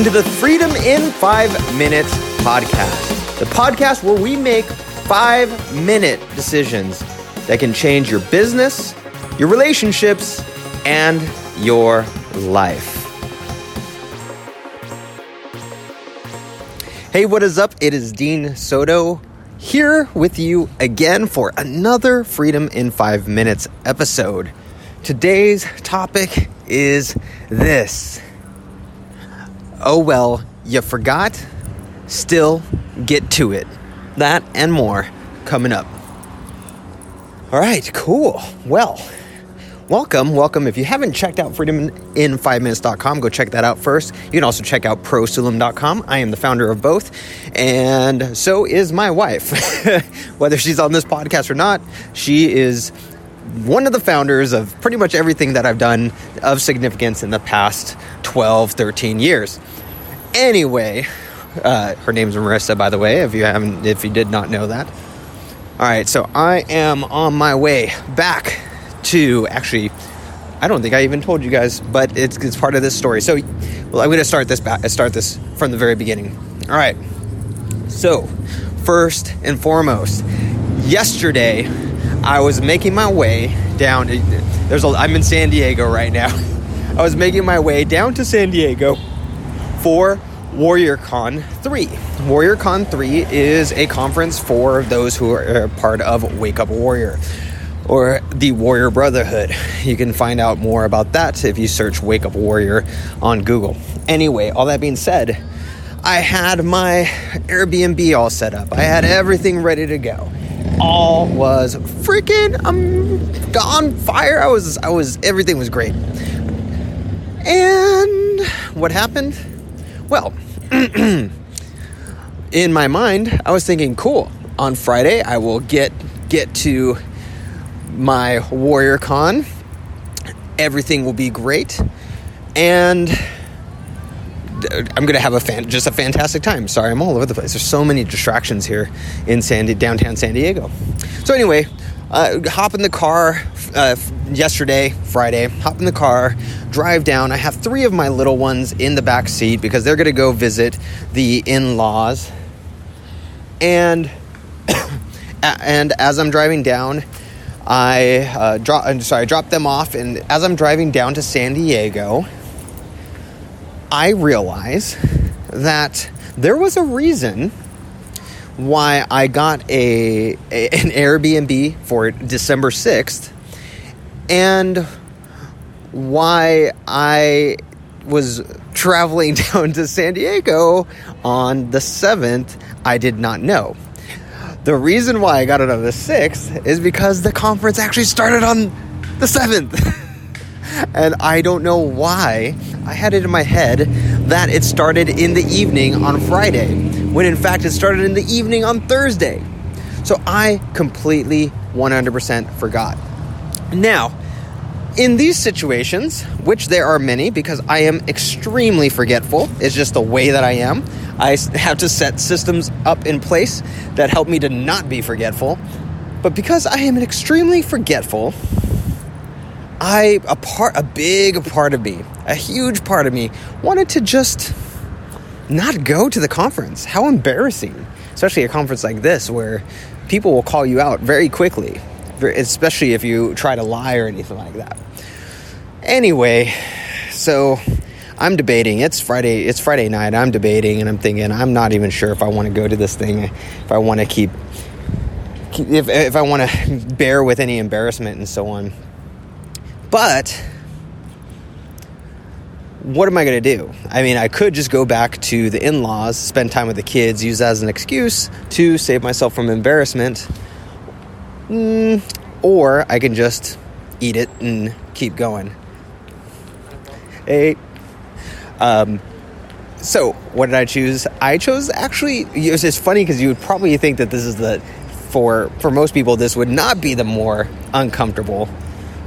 Welcome to the Freedom in 5 Minutes podcast, the podcast where we make 5-minute decisions that can change your business, your relationships, and your life. Hey, what is up? It is Dean Soto here with you again for another Freedom in 5 Minutes episode. Today's topic is this. Oh, well, you forgot? Still get to it. That and more coming up. All right, cool. Well, welcome. If you haven't checked out freedomin5minutes.com, go check that out first. You can also check out prosulum.com. I am the founder of both, and so is my wife. Whether she's on this podcast or not, she is one of the founders of pretty much everything that I've done of significance in the past 12, 13 years. Anyway, her name's Ramirez, by the way, if you did not know that. All right, so I am on my way back to, actually, I don't think I even told you guys, but it's part of this story. So, I'm going to start this from the very beginning. All right. So, first and foremost, yesterday I was making my way down. I'm in San Diego right now. I was making my way down to San Diego for WarriorCon 3. WarriorCon 3 is a conference for those who are part of Wake Up Warrior or the Warrior Brotherhood. You can find out more about that if you search Wake Up Warrior on Google. Anyway, all that being said, I had my Airbnb all set up. I had everything ready to go. All was freaking on fire. Everything was great. And what happened? Well, in my mind, I was thinking, cool, on Friday, I will get to my WarriorCon. Everything will be great. And I'm going to have just a fantastic time. Sorry, I'm all over the place. There's so many distractions here in downtown San Diego. So anyway, hop in the car yesterday, Friday, hop in the car, drive down. I have 3 of my little ones in the back seat because they're going to go visit the in-laws. And as I'm driving down, I dropped them off. And as I'm driving down to San Diego, I realize that there was a reason why I got an Airbnb for December 6th and why I was traveling down to San Diego on the 7th, I did not know. The reason why I got it on the 6th is because the conference actually started on the 7th. And I don't know why I had it in my head that it started in the evening on Friday, when in fact it started in the evening on Thursday. So I completely 100% forgot. Now, in these situations, which there are many because I am extremely forgetful, it's just the way that I am. I have to set systems up in place that help me to not be forgetful. But because I am extremely forgetful, a huge part of me wanted to just not go to the conference. How embarrassing, especially a conference like this where people will call you out very quickly, especially if you try to lie or anything like that. Anyway, so I'm debating. It's Friday night. I'm debating and I'm thinking, I'm not even sure if I want to go to this thing, if I want to if I want to bear with any embarrassment and so on. But what am I going to do? I mean, I could just go back to the in-laws, spend time with the kids, use that as an excuse to save myself from embarrassment. Or I can just eat it and keep going. Hey. So what did I choose? I chose, actually, it's just funny because you would probably think that this is for most people, this would not be the more uncomfortable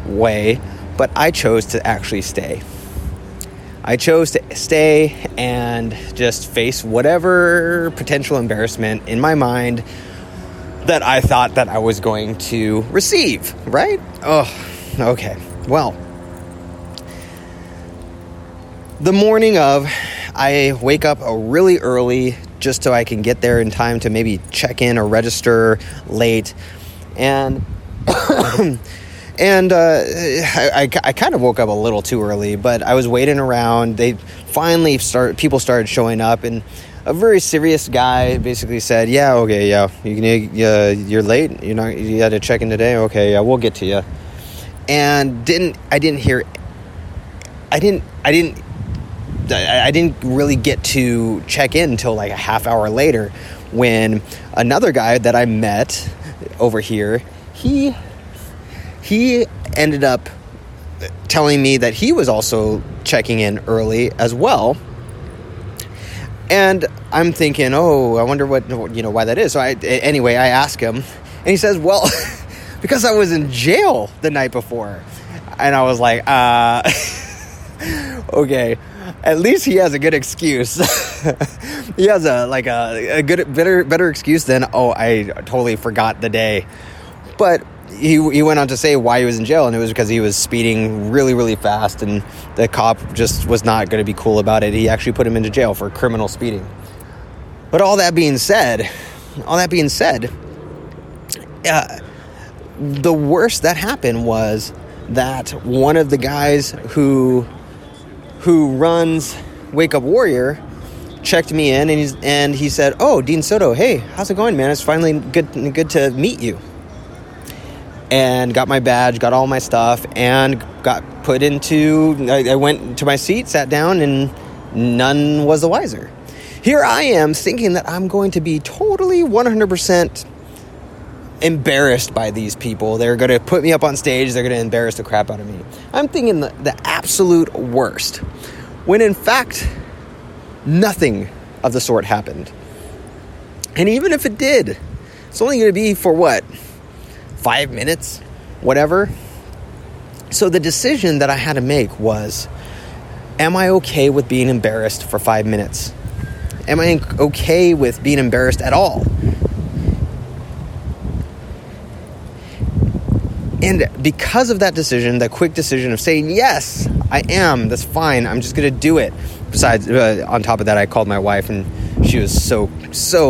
way, but I chose to actually stay. I chose to stay and just face whatever potential embarrassment in my mind that I thought that I was going to receive, right? Oh, okay. Well, the morning of, I wake up really early just so I can get there in time to maybe check in or register late. And I kind of woke up a little too early, but I was waiting around. People started showing up, and a very serious guy basically said, you're late. You had to check in today. Okay, yeah, we'll get to you. And I didn't really get to check in until like a half hour later, when another guy that I met over here, he ended up telling me that he was also checking in early as well. And I'm thinking, I wonder why that is. So I asked him, and he says, well, because I was in jail the night before. And I was like, okay, at least he has a good excuse. He has a good, better excuse than, I totally forgot the day. But he went on to say why he was in jail, and it was because he was speeding really, really fast, and the cop just was not going to be cool about it. He actually put him into jail for criminal speeding. But all that being said, the worst that happened was that one of the guys who runs Wake Up Warrior checked me in, and he said, Dean Soto, hey, how's it going, man? It's finally good to meet you. And got my badge, got all my stuff, and got put into... I went to my seat, sat down, and none was the wiser. Here I am thinking that I'm going to be totally 100% embarrassed by these people. They're going to put me up on stage. They're going to embarrass the crap out of me. I'm thinking the absolute worst. When in fact, nothing of the sort happened. And even if it did, it's only going to be for what? 5 minutes, whatever. So the decision that I had to make was, am I okay with being embarrassed for 5 minutes? Am I okay with being embarrassed at all? And because of that decision, that quick decision of saying, yes, I am, that's fine, I'm just going to do it. Besides, on top of that, I called my wife, and she was so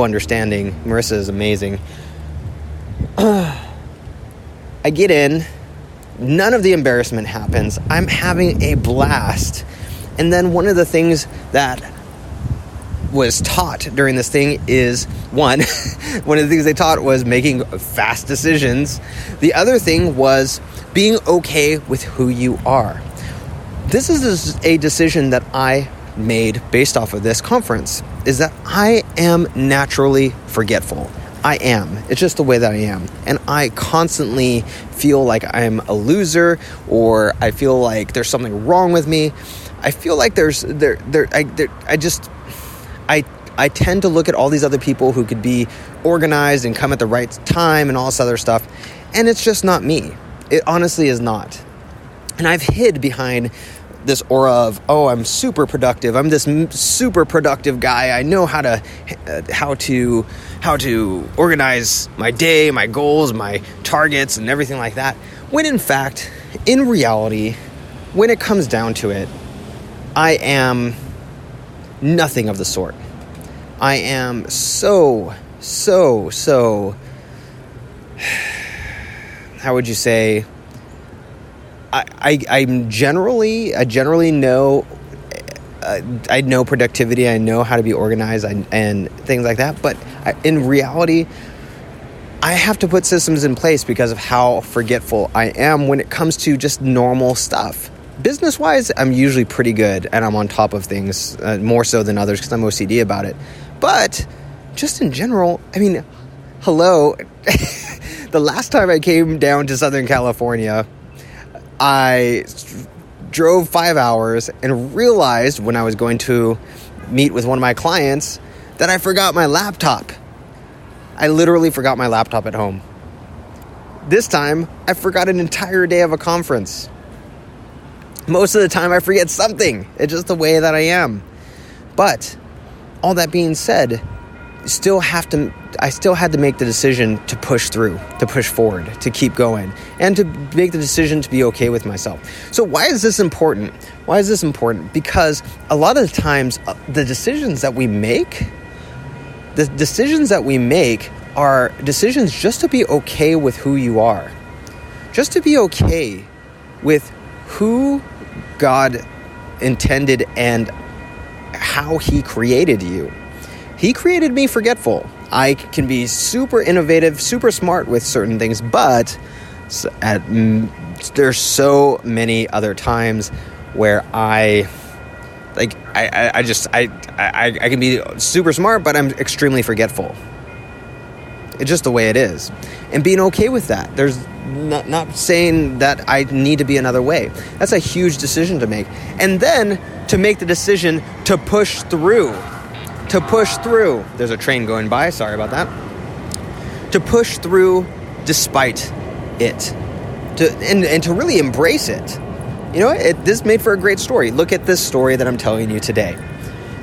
understanding. Marissa is amazing. I get in, none of the embarrassment happens. I'm having a blast. And then one of the things that was taught during this thing is, one of the things they taught was making fast decisions. The other thing was being okay with who you are. This is a decision that I made based off of this conference, is that I am naturally forgetful. I am. It's just the way that I am. And I constantly feel like I'm a loser, or I feel like there's something wrong with me. I feel like I tend to look at all these other people who could be organized and come at the right time and all this other stuff, and it's just not me. It honestly is not. And I've hid behind this aura of, I'm super productive. I'm this super productive guy. I know how to organize my day, my goals, my targets, and everything like that. When in fact, in reality, when it comes down to it, I am nothing of the sort. I am so, how would you say, I generally know, I know productivity, I know how to be organized and things like that, but in reality, I have to put systems in place because of how forgetful I am when it comes to just normal stuff. Business-wise, I'm usually pretty good, and I'm on top of things, more so than others because I'm OCD about it. But just in general, I mean, hello, the last time I came down to Southern California, I drove 5 hours and realized when I was going to meet with one of my clients that I forgot my laptop. I literally forgot my laptop at home. This time, I forgot an entire day of a conference. Most of the time, I forget something. It's just the way that I am. But all that being said, still had to make the decision to push through, to push forward, to keep going, and to make the decision to be okay with myself. So why is this important? Because a lot of the times the decisions that we make are decisions just to be okay with who you are, just to be okay with who God intended and how He created you. He created me forgetful. I can be super innovative, super smart with certain things, but there's so many other times where I can be super smart, but I'm extremely forgetful. It's just the way it is. And being okay with that. There's not saying that I need to be another way. That's a huge decision to make. And then to make the decision to push through. There's a train going by. Sorry about that. To push through despite it. And to really embrace it. You know, this made for a great story. Look at this story that I'm telling you today.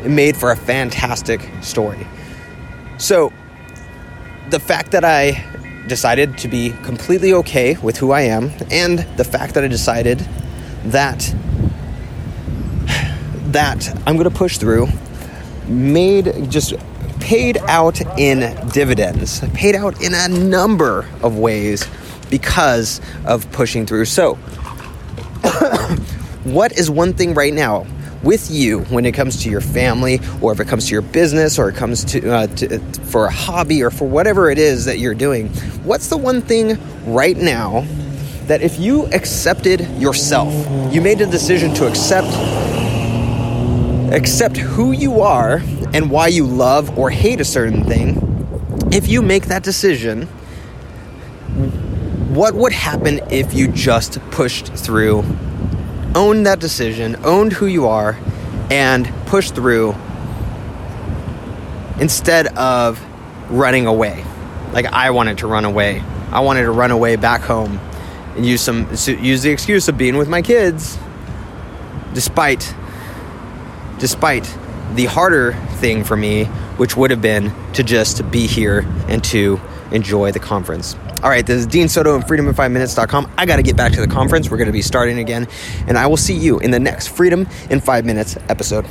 It made for a fantastic story. So, the fact that I decided to be completely okay with who I am, and the fact that I decided that I'm going to push through, paid out in dividends, paid out in a number of ways because of pushing through. So, what is one thing right now with you when it comes to your family, or if it comes to your business, or it comes to for a hobby, or for whatever it is that you're doing? What's the one thing right now that if you accepted yourself, you made a decision to accept who you are and why you love or hate a certain thing, if you make that decision, what would happen if you just pushed through, owned that decision, owned who you are, and pushed through instead of running away? Like I wanted to run away. I wanted to run away back home and use the excuse of being with my kids, despite the harder thing for me, which would have been to just be here and to enjoy the conference. All right, this is Dean Soto and freedomin5minutes.com. I got to get back to the conference. We're going to be starting again, and I will see you in the next Freedom in 5 Minutes episode.